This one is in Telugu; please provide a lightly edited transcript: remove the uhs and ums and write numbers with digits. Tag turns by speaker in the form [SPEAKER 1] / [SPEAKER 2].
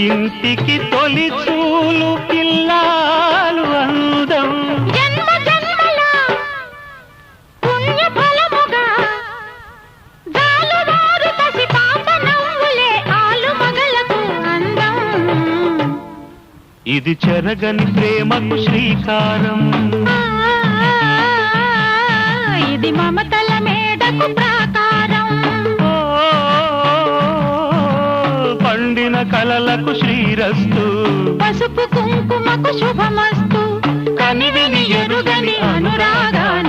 [SPEAKER 1] ఇంటికి తొలి చూలు పిల్లాలు అందం
[SPEAKER 2] జన్మ జన్మల పుణ్య ఫలముగా జాలువారు పసి పాప నవ్వులే ఆలు మగలకు అందం.
[SPEAKER 1] ఇది చెరగని ప్రేమకు శ్రీకారం,
[SPEAKER 2] ఇది మమతల మేడకు ప్రాకారం.
[SPEAKER 1] పండిన కలలకు శ్రీరస్తు,
[SPEAKER 2] పసుపు కుంకుమకు శుభమస్తు. కనివిని ఎరుగని అనురాగాని